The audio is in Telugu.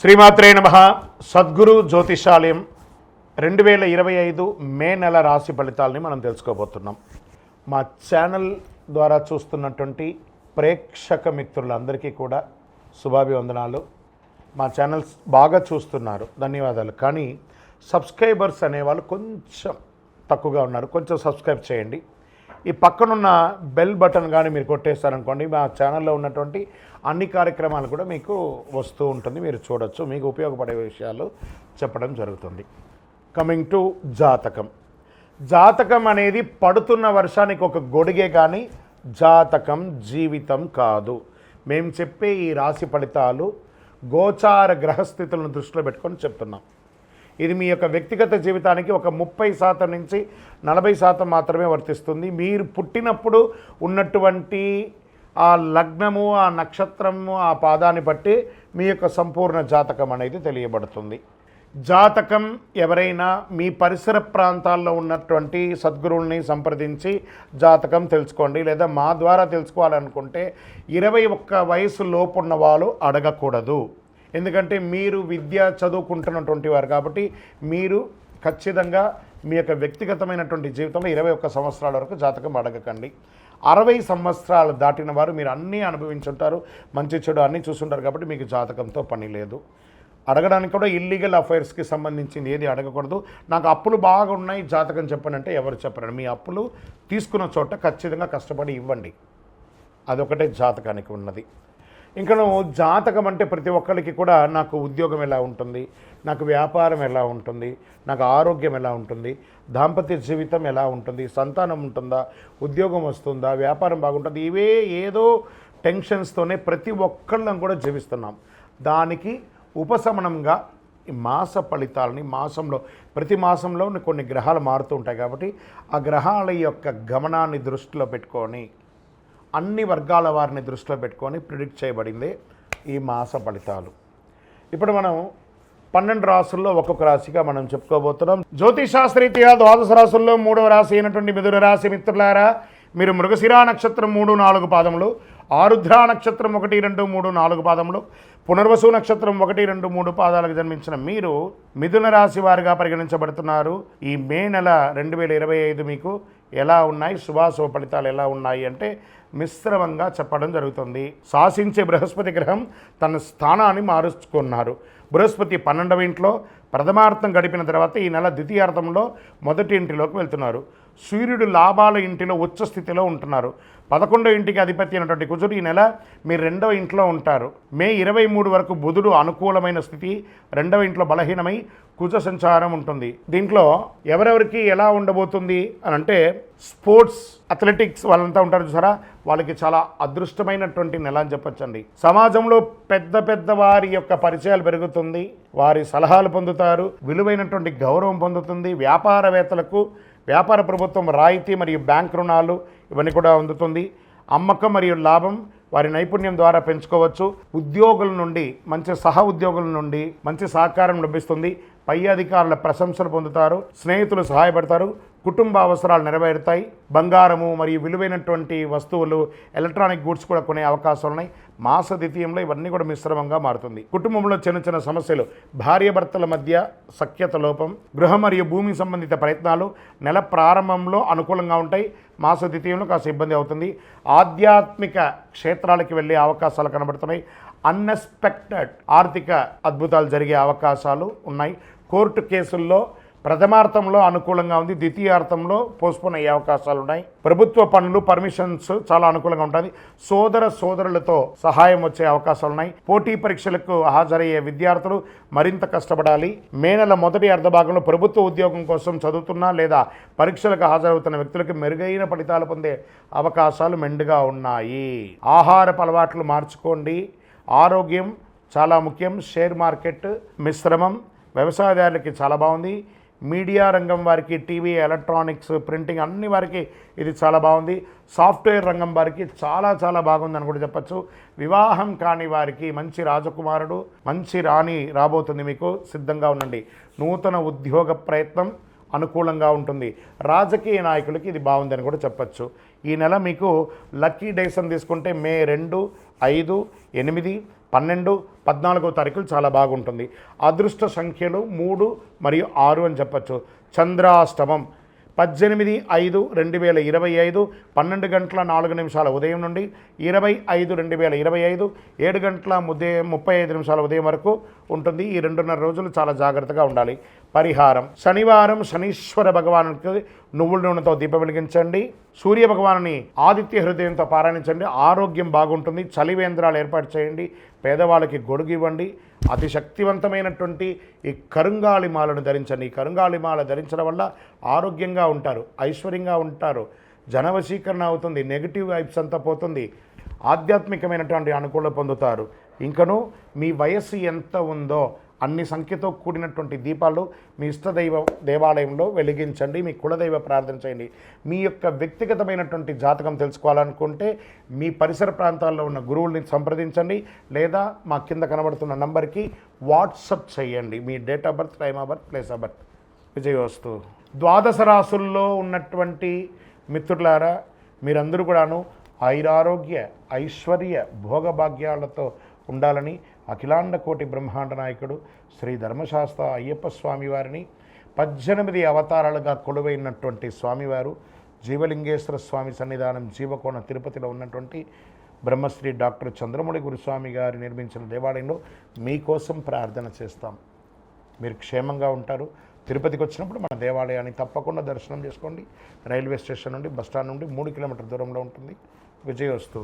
శ్రీమాత్రే నమః. సద్గురు జ్యోతిషాలయం 2025 మే నెల రాశి ఫలితాలని మనం తెలుసుకోబోతున్నాం. మా ఛానల్ ద్వారా చూస్తున్నటువంటి ప్రేక్షక మిత్రులందరికీ కూడా శుభాభివందనాలు. మా ఛానల్స్ బాగా చూస్తున్నారు, ధన్యవాదాలు. కానీ సబ్స్క్రైబర్స్ అనేవాళ్ళు కొంచెం తక్కువగా ఉన్నారు, కొంచెం సబ్స్క్రైబ్ చేయండి. ఈ పక్కనున్న బెల్ బటన్ కానీ మీరు కొట్టేస్తారనుకోండి, మా ఛానల్లో ఉన్నటువంటి అన్ని కార్యక్రమాలు కూడా మీకు వస్తూ ఉంటుంది, మీరు చూడొచ్చు. మీకు ఉపయోగపడే విషయాలు చెప్పడం జరుగుతుంది. కమింగ్ టు జాతకం. జాతకం అనేది పడుతున్న వర్షానికి ఒక గొడుగే కానీ జాతకం జీవితం కాదు. మేము చెప్పే ఈ రాశి ఫలితాలు గోచార గ్రహస్థితులను దృష్టిలో పెట్టుకొని చెప్తున్నాం. ఇది మీ యొక్క వ్యక్తిగత జీవితానికి ఒక 30% నుంచి 40% మాత్రమే వర్తిస్తుంది. మీరు పుట్టినప్పుడు ఉన్నటువంటి ఆ లగ్నము, ఆ నక్షత్రము, ఆ పాదాన్ని బట్టి మీ యొక్క సంపూర్ణ జాతకం అనేది తెలియబడుతుంది. జాతకం ఎవరైనా మీ పరిసర ప్రాంతాల్లో ఉన్నటువంటి సద్గురువుల్ని సంప్రదించి జాతకం తెలుసుకోండి. లేదా మా ద్వారా తెలుసుకోవాలనుకుంటే 21 వయసు లోపు ఉన్న వాళ్ళు అడగకూడదు. ఎందుకంటే మీరు విద్య చదువుకుంటున్నటువంటి వారు కాబట్టి మీరు ఖచ్చితంగా మీ యొక్క వ్యక్తిగతమైనటువంటి జీవితంలో 21 సంవత్సరాల వరకు జాతకం అడగకండి. 60 సంవత్సరాలు దాటిన వారు మీరు అన్నీ అనుభవించుంటారు, మంచి చెడు అన్నీ చూస్తుంటారు కాబట్టి మీకు జాతకంతో పని లేదు. అడగడానికి కూడా ఇల్లీగల్ అఫైర్స్కి సంబంధించింది ఏది అడగకూడదు. నాకు అప్పులు బాగా ఉన్నాయి, జాతకం చెప్పనంటే ఎవరు చెప్పరండి. మీ అప్పులు తీసుకున్న చోట ఖచ్చితంగా కష్టపడి ఇవ్వండి, అదొకటే జాతకానికి ఉన్నది. ఇంకా నువ్వు జాతకం అంటే ప్రతి ఒక్కరికి కూడా నాకు ఉద్యోగం ఎలా ఉంటుంది, నాకు వ్యాపారం ఎలా ఉంటుంది, నాకు ఆరోగ్యం ఎలా ఉంటుంది, దాంపత్య జీవితం ఎలా ఉంటుంది, సంతానం ఉంటుందా, ఉద్యోగం వస్తుందా, వ్యాపారం బాగుంటుంది, ఇవే ఏదో టెన్షన్స్తోనే ప్రతి ఒక్కళ్ళం కూడా జీవిస్తున్నాం. దానికి ఉపశమనంగా ఈ మాస ఫలితాలని ప్రతి మాసంలో కొన్ని గ్రహాలు మారుతూ ఉంటాయి కాబట్టి ఆ గ్రహాల యొక్క గమనాన్ని దృష్టిలో పెట్టుకొని అన్ని వర్గాల వారిని దృష్టిలో పెట్టుకొని ప్రిడిక్ట్ చేయబడింది ఈ మాస ఫలితాలు. ఇప్పుడు మనం 12 రాసుల్లో ఒక్కొక్క రాశిగా మనం చెప్పుకోబోతున్నాం. జ్యోతిషాస్త్రరీత్యా 12 రాసుల్లో 3వ రాశి అయినటువంటి మిథున రాశి మిత్రులారా, మీరు మృగశిరా నక్షత్రం 3-4 పాదములు, ఆరుద్ర నక్షత్రం 1-2-3-4 పాదములు, పునర్వసు నక్షత్రం 1-2-3 పాదాలకు జన్మించిన మీరు మిథున రాశి వారిగా పరిగణించబడుతున్నారు. ఈ మే నెల 2025 మీకు ఎలా ఉన్నాయి, శుభాశుభ ఫలితాలు ఎలా ఉన్నాయి అంటే మిశ్రమంగా చెప్పడం జరుగుతుంది. శాసించే బృహస్పతి గ్రహం తన స్థానాన్ని మారుచుకున్నారు. బృహస్పతి 12వ ఇంట్లో ప్రథమార్థం గడిపిన తర్వాత ఈ నెల ద్వితీయార్థంలో మొదటి ఇంటిలోకి వెళ్తున్నారు. సూర్యుడు లాభాల ఇంటిలో ఉచ్చ స్థితిలో ఉంటున్నారు. 11వ ఇంటికి అధిపతి అయినటువంటి కుజుడు ఈ నెల మీరు 2వ ఇంట్లో ఉంటారు. మే 23 వరకు బుధుడు అనుకూలమైన స్థితి, 2వ ఇంట్లో బలహీనమై కుజ సంచారం ఉంటుంది. దీంట్లో ఎవరెవరికి ఎలా ఉండబోతుంది అని అంటే స్పోర్ట్స్, అథ్లెటిక్స్ వాళ్ళంతా ఉంటారు చూసారా, వాళ్ళకి చాలా అదృష్టమైనటువంటి నెల అని చెప్పొచ్చండి. సమాజంలో పెద్ద వారి యొక్క పరిచయాలు పెరుగుతుంది, వారి సలహాలు పొందుతారు, విలువైనటువంటి గౌరవం పొందుతుంది. వ్యాపారవేత్తలకు వ్యాపార ప్రభుత్వం రాయితీ మరియు బ్యాంక్ రుణాలు ఇవన్నీ కూడా అందుతుంది. అమ్మకం మరియు లాభం వారి నైపుణ్యం ద్వారా పెంచుకోవచ్చు. ఉద్యోగుల నుండి మంచి ఉద్యోగుల నుండి మంచి సహకారం లభిస్తుంది. పై అధికారుల ప్రశంసలు పొందుతారు. స్నేహితులు సహాయపడతారు. కుటుంబ అవసరాలు నెరవేరుతాయి. బంగారము మరియు విలువైనటువంటి వస్తువులు, ఎలక్ట్రానిక్ గూడ్స్ కూడా కొనే అవకాశాలు ఉన్నాయి. మాస ద్వితీయంలో ఇవన్నీ కూడా మిశ్రమంగా మారుతుంది. కుటుంబంలో చిన్న సమస్యలు, భార్యాభర్తల మధ్య సఖ్యత లోపం, గృహ మరియు భూమి సంబంధిత ప్రయత్నాలు నెల ప్రారంభంలో అనుకూలంగా ఉంటాయి. మాస ద్వితీయంలో కాస్త ఇబ్బంది అవుతుంది. ఆధ్యాత్మిక క్షేత్రాలకి వెళ్ళే అవకాశాలు కనబడుతున్నాయి. అన్ఎక్స్పెక్టెడ్ ఆర్థిక అద్భుతాలు జరిగే అవకాశాలు ఉన్నాయి. కోర్టు కేసుల్లో ప్రథమార్థంలో అనుకూలంగా ఉంది, ద్వితీయార్థంలో పోస్ట్పోన్ అయ్యే అవకాశాలు ఉన్నాయి. ప్రభుత్వ పనులు, పర్మిషన్స్ చాలా అనుకూలంగా ఉంటుంది. సోదరులతో సహాయం వచ్చే అవకాశాలు ఉన్నాయి. పోటీ పరీక్షలకు హాజరయ్యే విద్యార్థులు మరింత కష్టపడాలి. మే నెల మొదటి అర్ధభాగంలో ప్రభుత్వ ఉద్యోగం కోసం చదువుతున్న లేదా పరీక్షలకు హాజరవుతున్న వ్యక్తులకు మెరుగైన ఫలితాలు పొందే అవకాశాలు మెండుగా ఉన్నాయి. ఆహారపు అలవాట్లు మార్చుకోండి. ఆరోగ్యం చాలా ముఖ్యం. షేర్ మార్కెట్ మిశ్రమం. వ్యవసాయదారులకి చాలా బాగుంది. మీడియా రంగం వారికి, టీవీ, ఎలక్ట్రానిక్స్, ప్రింటింగ్ అన్ని వారికి ఇది చాలా బాగుంది. సాఫ్ట్వేర్ రంగం వారికి చాలా బాగుందని కూడా చెప్పచ్చు. వివాహం కాని వారికి మంచి రాజకుమారుడు, మంచి రాణి రాబోతుంది, మీకు సిద్ధంగా ఉండండి. నూతన ఉద్యోగ ప్రయత్నం అనుకూలంగా ఉంటుంది. రాజకీయ నాయకులకి ఇది బాగుందని కూడా చెప్పచ్చు. ఈ నెల మీకు లక్కీ డేస్ అని తీసుకుంటే మే 2, 5, 8, 12, 14వ తారీఖులు చాలా బాగుంటుంది. అదృష్ట సంఖ్యలు 3 మరియు 6 అని చెప్పచ్చు. చంద్రాష్టమం 18/5/2025 12 గంటల 4 నిమిషాల ఉదయం నుండి 20/5/2025 7 గంటల 35 నిమిషాల ఉదయం వరకు ఉంటుంది. ఈ 2.5 రోజులు చాలా జాగ్రత్తగా ఉండాలి. పరిహారం: శనివారం శనీశ్వర భగవానునికి నువ్వుల నూనెతో దీపం వెలిగించండి. సూర్య భగవానుని ఆదిత్య హృదయంతో పారాయణించండి. ఆరోగ్యం బాగుంటుంది. చలివేంద్రాలు ఏర్పాటు చేయండి. పేదవాళ్ళకి గొడుగు ఇవ్వండి. అతి శక్తివంతమైనటువంటి ఈ కరుంగాళి మాలను ధరించండి. ఈ కరుంగాళి మాల ధరించడం వల్ల ఆరోగ్యంగా ఉంటారు, ఐశ్వర్యంగా ఉంటారు, జనవశీకరణ అవుతుంది, నెగిటివ్ వైబ్స్ అంతా పోతుంది, ఆధ్యాత్మికమైనటువంటి అనుకూలత పొందుతారు. ఇంకను మీ వయస్సు ఎంత ఉందో అన్ని సంఖ్యతో కూడినటువంటి దీపాలు మీ ఇష్టదైవ దేవాలయంలో వెలిగించండి. మీ కులదైవ ప్రార్థన చేయండి. మీ యొక్క వ్యక్తిగతమైనటువంటి జాతకం తెలుసుకోవాలనుకుంటే మీ పరిసర ప్రాంతాల్లో ఉన్న గురువుల్ని సంప్రదించండి, లేదా మా కింద కనబడుతున్న నంబర్కి వాట్సప్ చేయండి. మీ date of birth, time of birth, place of birth. విజయోస్తు. ద్వాదశ రాసుల్లో ఉన్నటువంటి మిత్రులారా, మీరందరూ కూడాను ఐరారోగ్య ఐశ్వర్య భోగభాగ్యాలతో ఉండాలని అఖిలాండ కోటి బ్రహ్మాండ నాయకుడు శ్రీ ధర్మశాస్త్ర అయ్యప్ప స్వామివారిని 18 అవతారాలుగా కొలువైనటువంటి స్వామివారు జీవలింగేశ్వర స్వామి సన్నిధానం జీవకోణ తిరుపతిలో ఉన్నటువంటి బ్రహ్మశ్రీ డాక్టర్ చంద్రమౌళి గురుస్వామి గారు నిర్మించిన దేవాలయంలో మీకోసం ప్రార్థన చేస్తాం. మీరు క్షేమంగా ఉంటారు. తిరుపతికి వచ్చినప్పుడు మన దేవాలయాన్ని తప్పకుండా దర్శనం చేసుకోండి. రైల్వే స్టేషన్ నుండి, బస్టాండ్ నుండి 3 కిలోమీటర్ల దూరంలో ఉంటుంది. విజయోస్తు.